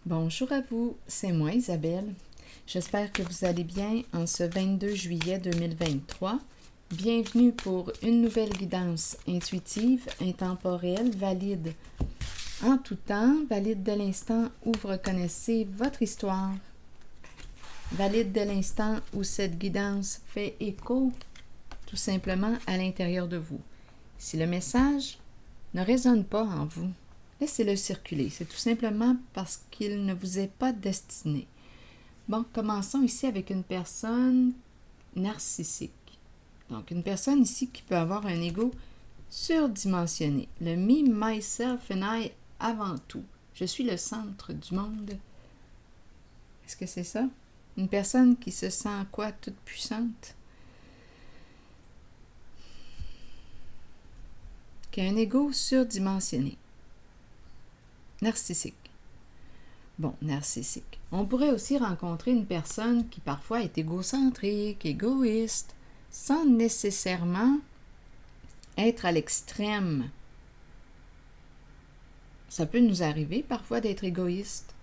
Bonjour à vous, c'est moi Isabelle. J'espère que vous allez bien en ce 22 juillet 2023. Bienvenue pour une nouvelle guidance intuitive, intemporelle, valide en tout temps, valide de l'instant où vous reconnaissez votre histoire, valide de l'instant où cette guidance fait écho tout simplement à l'intérieur de vous. Si le message ne résonne pas en vous, laissez-le circuler. C'est tout simplement parce qu'il ne vous est pas destiné. Bon, commençons ici avec une personne narcissique. Donc, une personne ici qui peut avoir un ego surdimensionné. Le me, myself and I avant tout. Je suis le centre du monde. Est-ce que c'est ça? Une personne qui se sent quoi? Toute puissante? Qui a un ego surdimensionné. Narcissique. Bon, narcissique. On pourrait aussi rencontrer une personne qui parfois est égocentrique, égoïste, sans nécessairement être à l'extrême. Ça peut nous arriver parfois d'être égoïste.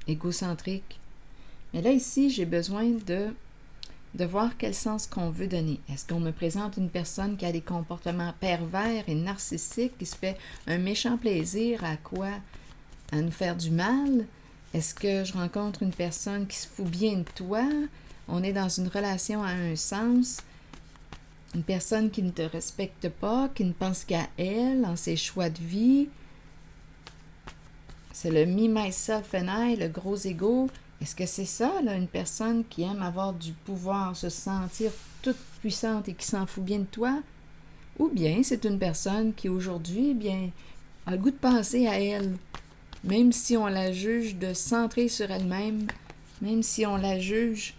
Égocentrique. Mais là, ici, j'ai besoin de voir quel sens qu'on veut donner. Est-ce qu'on me présente une personne qui a des comportements pervers et narcissiques, qui se fait un méchant plaisir à quoi? À nous faire du mal? Est-ce que je rencontre une personne qui se fout bien de toi? On est dans une relation à un sens. Une personne qui ne te respecte pas, qui ne pense qu'à elle, en ses choix de vie. C'est le me, myself and I, le gros ego. Est-ce que c'est ça, là, une personne qui aime avoir du pouvoir, se sentir toute puissante et qui s'en fout bien de toi? Ou bien c'est une personne qui, aujourd'hui, bien, a le goût de penser à elle, même si on la juge de centrer sur elle-même, même si on la juge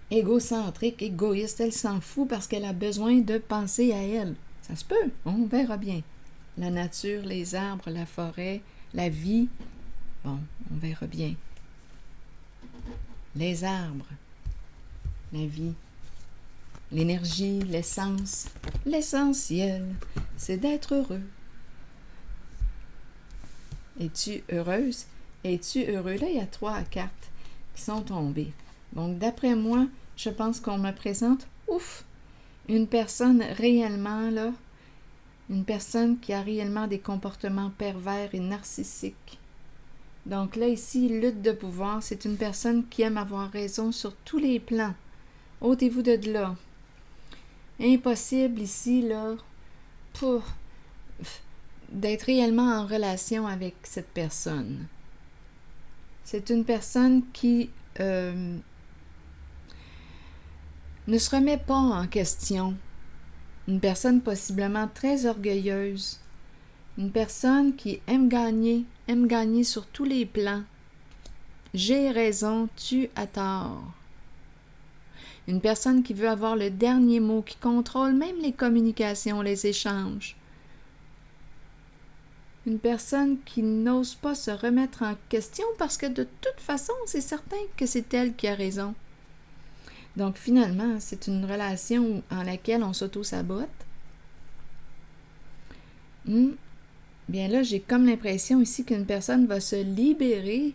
égocentrique, égoïste, elle s'en fout parce qu'elle a besoin de penser à elle. Ça se peut, on verra bien. La nature, les arbres, la forêt, la vie... Bon, on verra bien. Les arbres, la vie, l'énergie, l'essence, l'essentiel, c'est d'être heureux. Es-tu heureuse? Es-tu heureux? Là, il y a 3 cartes qui sont tombées. Donc, d'après moi, je pense qu'on me présente, une personne réellement, là, une personne qui a réellement des comportements pervers et narcissiques. Donc là, ici, lutte de pouvoir, c'est une personne qui aime avoir raison sur tous les plans. Ôtez-vous de là. Impossible ici, là, d'être réellement en relation avec cette personne. C'est une personne qui ne se remet pas en question. Une personne possiblement très orgueilleuse. Une personne qui aime gagner sur tous les plans. J'ai raison, tu as tort. Une personne qui veut avoir le dernier mot, qui contrôle même les communications, les échanges. Une personne qui n'ose pas se remettre en question parce que de toute façon, c'est certain que c'est elle qui a raison. Donc finalement, c'est une relation en laquelle on s'auto-sabote. Bien là, j'ai comme l'impression ici qu'une personne va se libérer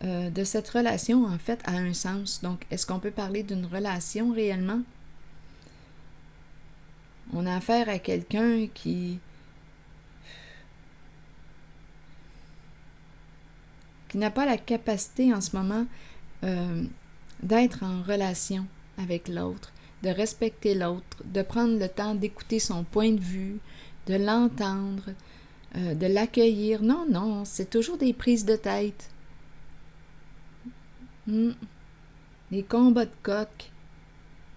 de cette relation, en fait, à un sens. Donc, est-ce qu'on peut parler d'une relation réellement? On a affaire à quelqu'un qui n'a pas la capacité en ce moment d'être en relation avec l'autre, de respecter l'autre, de prendre le temps d'écouter son point de vue, de l'entendre, de l'accueillir. Non, c'est toujours des prises de tête. Des combats de coq.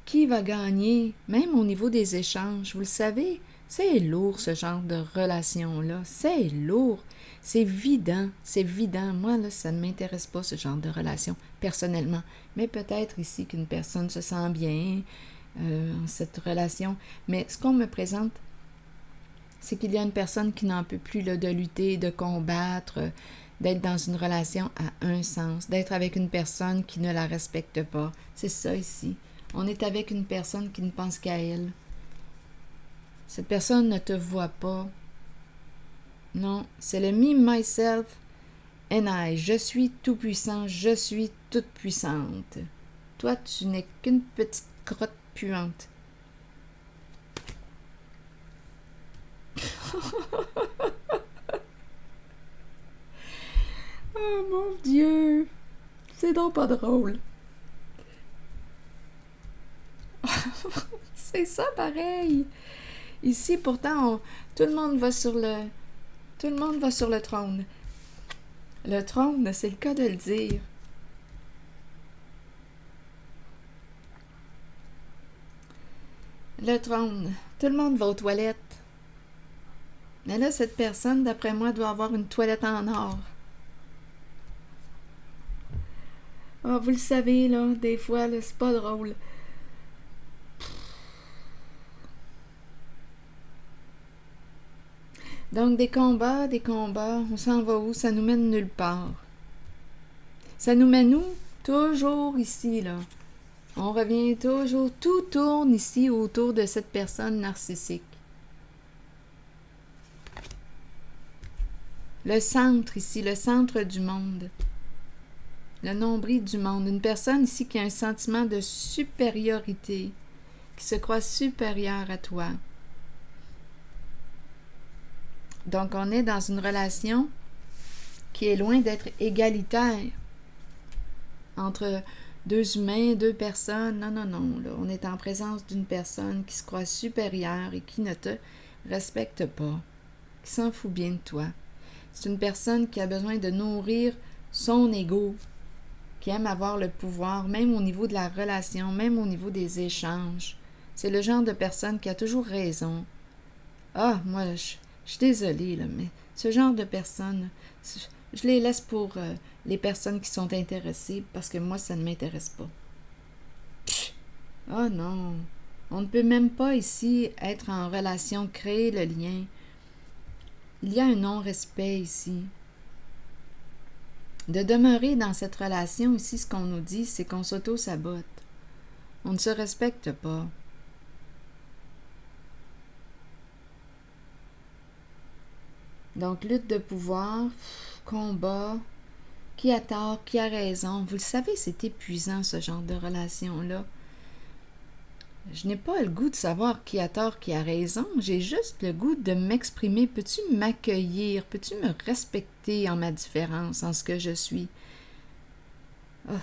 Qui va gagner? Même au niveau des échanges, vous le savez, c'est lourd ce genre de relation-là. C'est lourd. C'est vidant. Moi, là, ça ne m'intéresse pas ce genre de relation, personnellement. Mais peut-être ici qu'une personne se sent bien en cette relation. Mais ce qu'on me présente, c'est qu'il y a une personne qui n'en peut plus là, de lutter, de combattre, d'être dans une relation à un sens, d'être avec une personne qui ne la respecte pas. C'est ça ici. On est avec une personne qui ne pense qu'à elle. Cette personne ne te voit pas. Non, c'est le me, myself and I. Je suis tout puissant, je suis toute puissante. Toi, tu n'es qu'une petite crotte puante. Oh mon Dieu! C'est donc pas drôle. C'est ça pareil. Ici, pourtant, tout le monde va sur le trône. Le trône, c'est le cas de le dire. Le trône. Tout le monde va aux toilettes. Mais là, cette personne, d'après moi, doit avoir une toilette en or. Ah, vous le savez, là, des fois, là, c'est pas drôle. Donc, des combats, on s'en va où? Ça nous mène nulle part. Ça nous mène où? Toujours ici, là. On revient toujours, tout tourne ici autour de cette personne narcissique. Le centre ici, le centre du monde. Le nombril du monde. Une personne ici qui a un sentiment de supériorité, qui se croit supérieure à toi. Donc, on est dans une relation qui est loin d'être égalitaire entre deux humains, deux personnes. Non, non, non. Là, on est en présence d'une personne qui se croit supérieure et qui ne te respecte pas, qui s'en fout bien de toi. C'est une personne qui a besoin de nourrir son ego, qui aime avoir le pouvoir, même au niveau de la relation, même au niveau des échanges. C'est le genre de personne qui a toujours raison. Ah, moi, je suis désolée, là, mais ce genre de personnes, je les laisse pour les personnes qui sont intéressées, parce que moi, ça ne m'intéresse pas. Oh non, on ne peut même pas ici être en relation, créer le lien. Il y a un non-respect ici. De demeurer dans cette relation ici, ce qu'on nous dit, c'est qu'on s'auto-sabote. On ne se respecte pas. Donc, lutte de pouvoir, combat, qui a tort, qui a raison. Vous le savez, c'est épuisant, ce genre de relation-là. Je n'ai pas le goût de savoir qui a tort, qui a raison. J'ai juste le goût de m'exprimer. Peux-tu m'accueillir? Peux-tu me respecter en ma différence, en ce que je suis? Oh.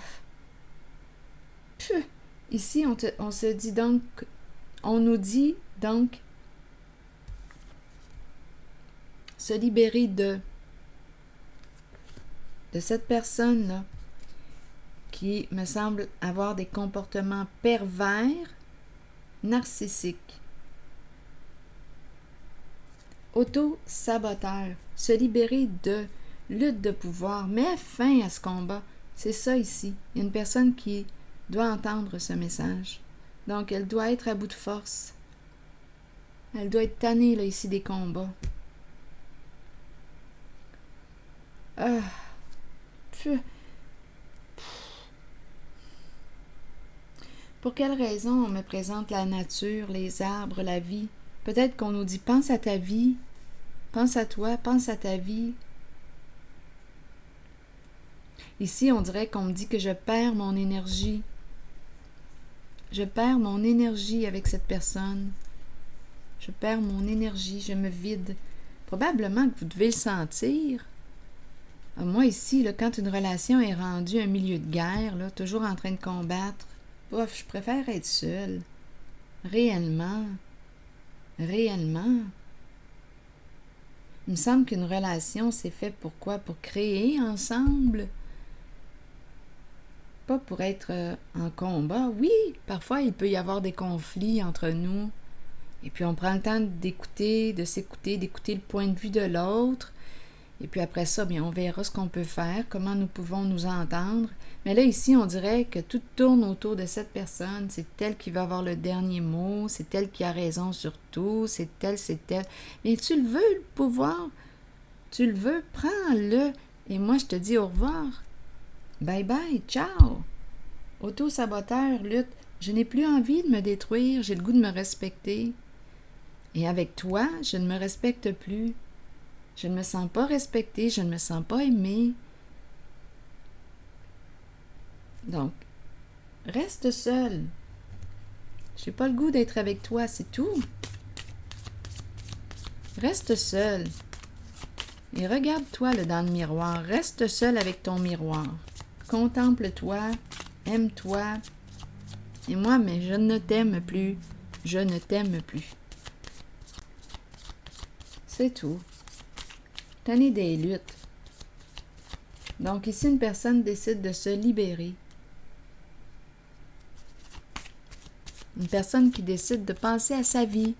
Ici, on se dit donc, on nous dit donc se libérer de cette personne-là qui me semble avoir des comportements pervers, narcissiques, auto-saboteur, se libérer de lutte de pouvoir, met fin à ce combat. C'est ça ici. Il y a une personne qui doit entendre ce message. Donc, elle doit être à bout de force. Elle doit être tannée, là, ici, des combats. Ah. Pour quelle raison on me présente la nature, les arbres, la vie? Peut-être qu'on nous dit « pense à ta vie, pense à toi, pense à ta vie ». Ici, on dirait qu'on me dit que je perds mon énergie. Je perds mon énergie avec cette personne. Je perds mon énergie, je me vide. Probablement que vous devez le sentir. Moi, ici, là, quand une relation est rendue un milieu de guerre, là, toujours en train de combattre, je préfère être seule. Réellement. Réellement. Il me semble qu'une relation, c'est fait pour quoi? Pour créer ensemble. Pas pour être en combat. Oui, parfois, il peut y avoir des conflits entre nous. Et puis, on prend le temps d'écouter, de s'écouter, d'écouter le point de vue de l'autre. Et puis après ça, bien, on verra ce qu'on peut faire, comment nous pouvons nous entendre. Mais là, ici, on dirait que tout tourne autour de cette personne. C'est elle qui va avoir le dernier mot, c'est elle qui a raison sur tout, c'est elle. Mais tu le veux, le pouvoir? Tu le veux? Prends-le. Et moi, je te dis au revoir. Bye bye, ciao. Auto-saboteur, lutte. Je n'ai plus envie de me détruire, j'ai le goût de me respecter. Et avec toi, je ne me respecte plus. Je ne me sens pas respectée, je ne me sens pas aimée. Donc, reste seul. J'ai pas le goût d'être avec toi, c'est tout. Reste seul. Et regarde-toi là, dans le miroir. Reste seul avec ton miroir. Contemple-toi, aime-toi. Et moi, mais je ne t'aime plus. Je ne t'aime plus. C'est tout. Tanné des luttes. Donc ici, une personne décide de se libérer. Une personne qui décide de penser à sa vie.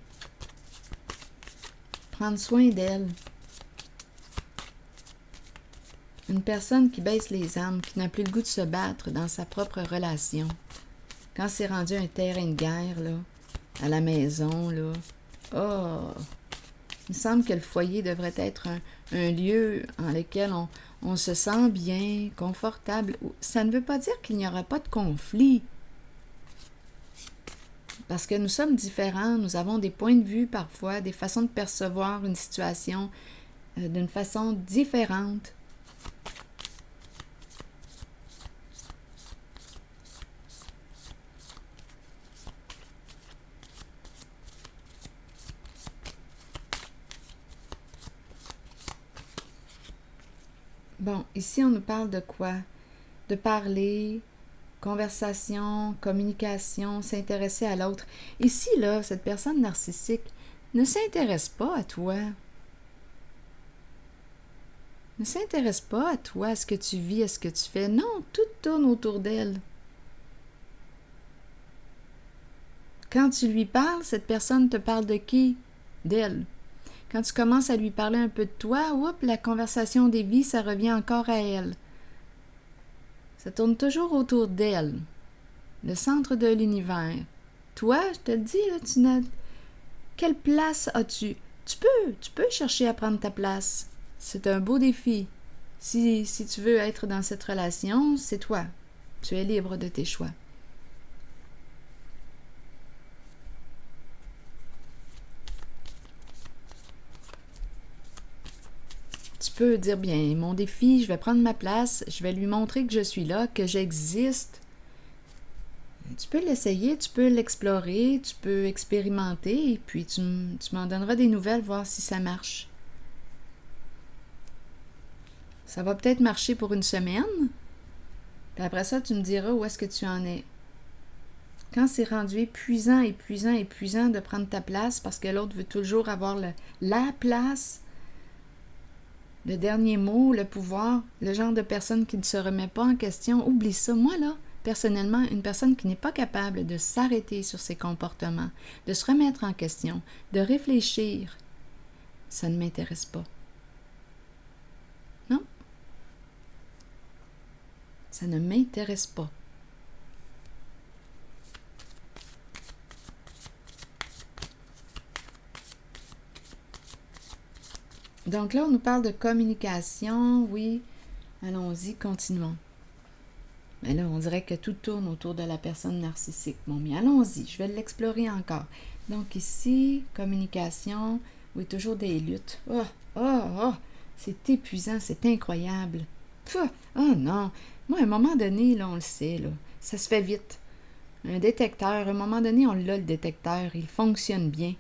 Prendre soin d'elle. Une personne qui baisse les armes, qui n'a plus le goût de se battre dans sa propre relation. Quand c'est rendu un terrain de guerre, là, à la maison, là, oh, il me semble que le foyer devrait être un lieu en lequel on se sent bien, confortable. Ça ne veut pas dire qu'il n'y aura pas de conflit. Parce que nous sommes différents, nous avons des points de vue parfois, des façons de percevoir une situation d'une façon différente. Bon, ici, on nous parle de quoi? De parler, conversation, communication, s'intéresser à l'autre. Ici, là, cette personne narcissique ne s'intéresse pas à toi. Ne s'intéresse pas à toi, à ce que tu vis, à ce que tu fais. Non, tout tourne autour d'elle. Quand tu lui parles, cette personne te parle de qui? D'elle. Quand tu commences à lui parler un peu de toi, oups, la conversation dévie, ça revient encore à elle. Ça tourne toujours autour d'elle. Le centre de l'univers. Toi, je te le dis, là, tu n'as... Quelle place as-tu? Tu peux chercher à prendre ta place. C'est un beau défi. Si tu veux être dans cette relation, c'est toi. Tu es libre de tes choix. Tu peux dire, bien, mon défi, je vais prendre ma place, je vais lui montrer que je suis là, que j'existe. Tu peux l'essayer, tu peux l'explorer, tu peux expérimenter, et puis tu m'en donneras des nouvelles, voir si ça marche. Ça va peut-être marcher pour une semaine, puis après ça, tu me diras où est-ce que tu en es. Quand c'est rendu épuisant de prendre ta place, parce que l'autre veut toujours avoir la place, le dernier mot, le pouvoir, le genre de personne qui ne se remet pas en question, oublie ça. Moi, là, personnellement, une personne qui n'est pas capable de s'arrêter sur ses comportements, de se remettre en question, de réfléchir, ça ne m'intéresse pas. Non. Ça ne m'intéresse pas. Donc là, on nous parle de communication, oui. Allons-y, continuons. Mais là, on dirait que tout tourne autour de la personne narcissique. Bon, mais allons-y, je vais l'explorer encore. Donc ici, communication, oui, toujours des luttes. C'est épuisant, c'est incroyable. Oh non, moi, à un moment donné, là, on le sait, là, ça se fait vite. Un détecteur, à un moment donné, on l'a, le détecteur, il fonctionne bien.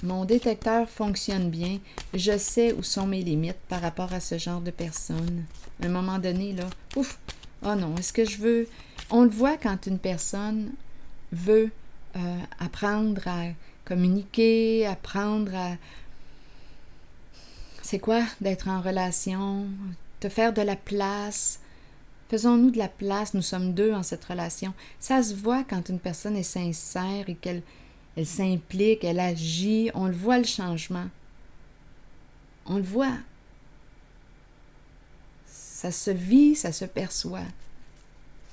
Mon détecteur fonctionne bien. Je sais où sont mes limites par rapport à ce genre de personnes. À un moment donné, là, oh non, est-ce que je veux... On le voit quand une personne veut apprendre à communiquer, apprendre à... C'est quoi d'être en relation? Te faire de la place. Faisons-nous de la place, nous sommes deux en cette relation. Ça se voit quand une personne est sincère et qu'elle s'implique, elle agit, on le voit le changement. On le voit. Ça se vit, ça se perçoit.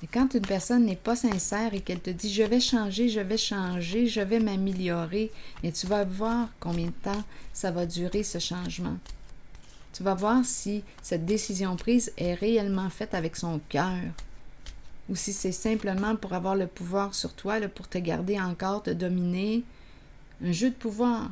Et quand une personne n'est pas sincère et qu'elle te dit « je vais changer, je vais m'améliorer », et tu vas voir combien de temps ça va durer ce changement. Tu vas voir si cette décision prise est réellement faite avec son cœur ou si c'est simplement pour avoir le pouvoir sur toi, là, pour te garder encore, te dominer, Un jeu de pouvoir.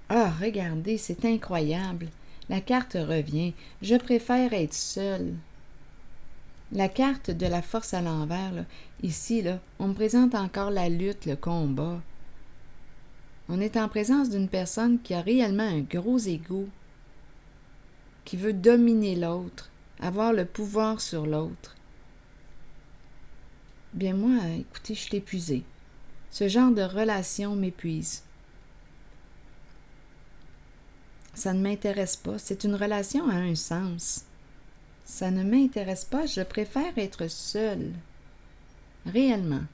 Ah, regardez, c'est incroyable. La carte revient. Je préfère être seule. La carte de la force à l'envers, là, ici, là, on me présente encore la lutte, le combat. On est en présence d'une personne qui a réellement un gros ego, qui veut dominer l'autre, avoir le pouvoir sur l'autre. Bien moi, écoutez, je suis épuisée. Ce genre de relation m'épuise. Ça ne m'intéresse pas. C'est une relation à un sens. Ça ne m'intéresse pas. Je préfère être seule. Réellement.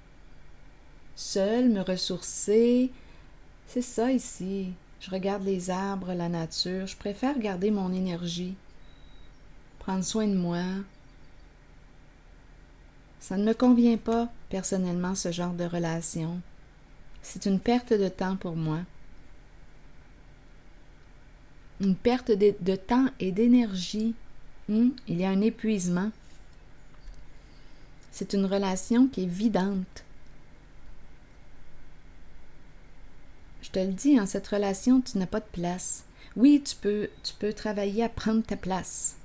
Seule, me ressourcer. C'est ça ici. Je regarde les arbres, la nature. Je préfère garder mon énergie. Prendre soin de moi. Ça ne me convient pas, personnellement, ce genre de relation. C'est une perte de temps pour moi. Une perte de temps et d'énergie. Il y a un épuisement. C'est une relation qui est vidante. Je te le dis, en cette relation, tu n'as pas de place. Oui, tu peux travailler à prendre ta place.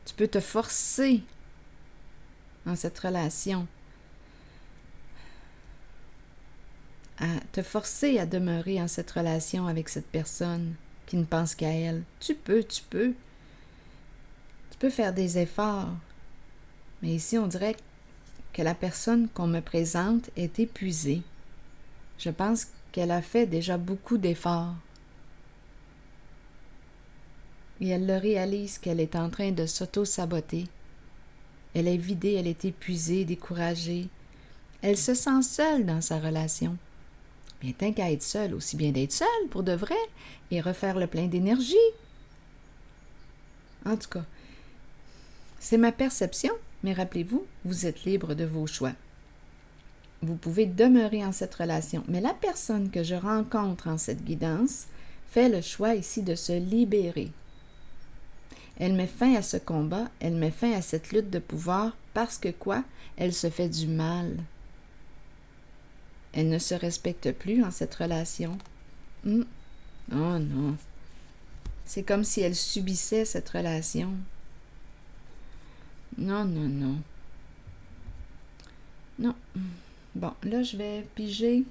Tu peux te forcer dans cette relation. À te forcer à demeurer en cette relation avec cette personne qui ne pense qu'à elle. Tu peux. Tu peux faire des efforts. Mais ici, on dirait que la personne qu'on me présente est épuisée. Je pense qu'elle a fait déjà beaucoup d'efforts. Et elle le réalise qu'elle est en train de s'auto-saboter. Elle est vidée, elle est épuisée, découragée. Elle se sent seule dans sa relation. Bien, tant qu'à être seule, aussi bien d'être seule pour de vrai et refaire le plein d'énergie. En tout cas, c'est ma perception, mais rappelez-vous, vous êtes libre de vos choix. Vous pouvez demeurer en cette relation, mais la personne que je rencontre en cette guidance fait le choix ici de se libérer. Elle met fin à ce combat, elle met fin à cette lutte de pouvoir parce que quoi? Elle se fait du mal. Elle ne se respecte plus en cette relation. Oh non. C'est comme si elle subissait cette relation. Non. Non. Bon, là, je vais piger.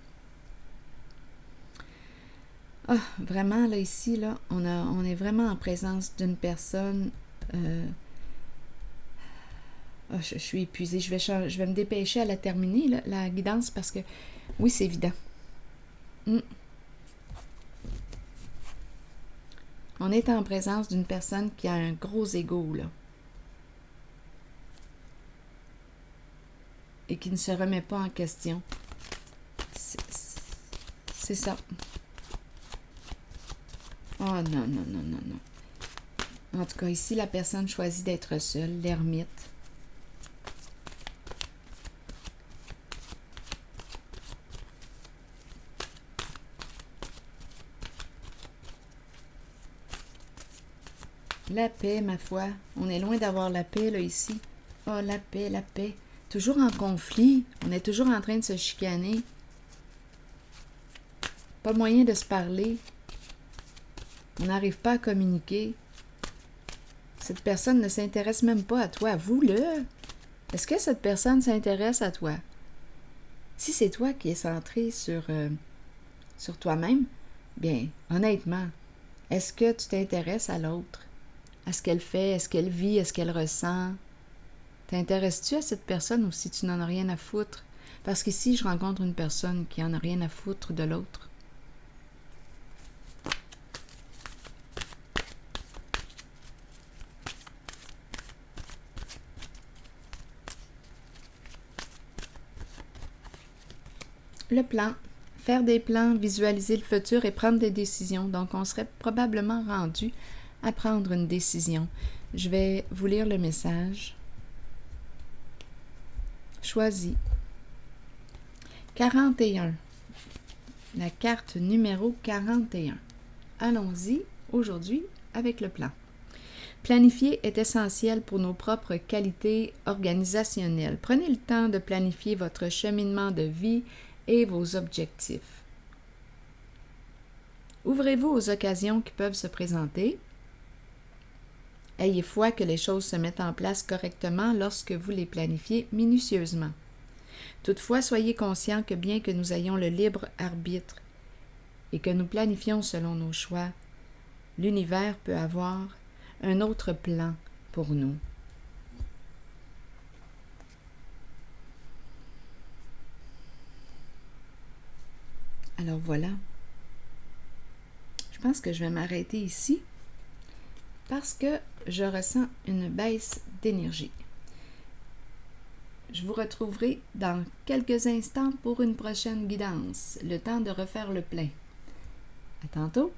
Ah, vraiment, là, ici, là, on est vraiment en présence d'une personne. Je suis épuisée. Je vais me dépêcher à la terminer, là, la guidance, parce que, oui, c'est évident. On est en présence d'une personne qui a un gros ego, là. Et qui ne se remet pas en question. C'est ça. Oh non. En tout cas, ici, la personne choisit d'être seule, l'ermite. La paix, ma foi. On est loin d'avoir la paix, là, ici. Oh, la paix. Toujours en conflit. On est toujours en train de se chicaner. Pas moyen de se parler. On n'arrive pas à communiquer. Cette personne ne s'intéresse même pas à toi. Avoue-le. Est-ce que cette personne s'intéresse à toi? Si c'est toi qui es centré sur toi-même, bien, honnêtement, est-ce que tu t'intéresses à l'autre? À ce qu'elle fait, à ce qu'elle vit, à ce qu'elle ressent? T'intéresses-tu à cette personne ou si tu n'en as rien à foutre? Parce qu'ici, je rencontre une personne qui en a rien à foutre de l'autre. Le plan. Faire des plans, visualiser le futur et prendre des décisions. Donc, on serait probablement rendu à prendre une décision. Je vais vous lire le message. Choisis. 41. La carte numéro 41. allons-y aujourd'hui avec le plan. Planifier est essentiel pour nos propres qualités organisationnelles. Prenez le temps de planifier votre cheminement de vie et vos objectifs. Ouvrez-vous aux occasions qui peuvent se présenter. Ayez foi que les choses se mettent en place correctement lorsque vous les planifiez minutieusement. Toutefois, soyez conscient que bien que nous ayons le libre arbitre et que nous planifions selon nos choix, l'univers peut avoir un autre plan pour nous. Alors voilà. Je pense que je vais m'arrêter ici parce que je ressens une baisse d'énergie. Je vous retrouverai dans quelques instants pour une prochaine guidance, le temps de refaire le plein. À tantôt!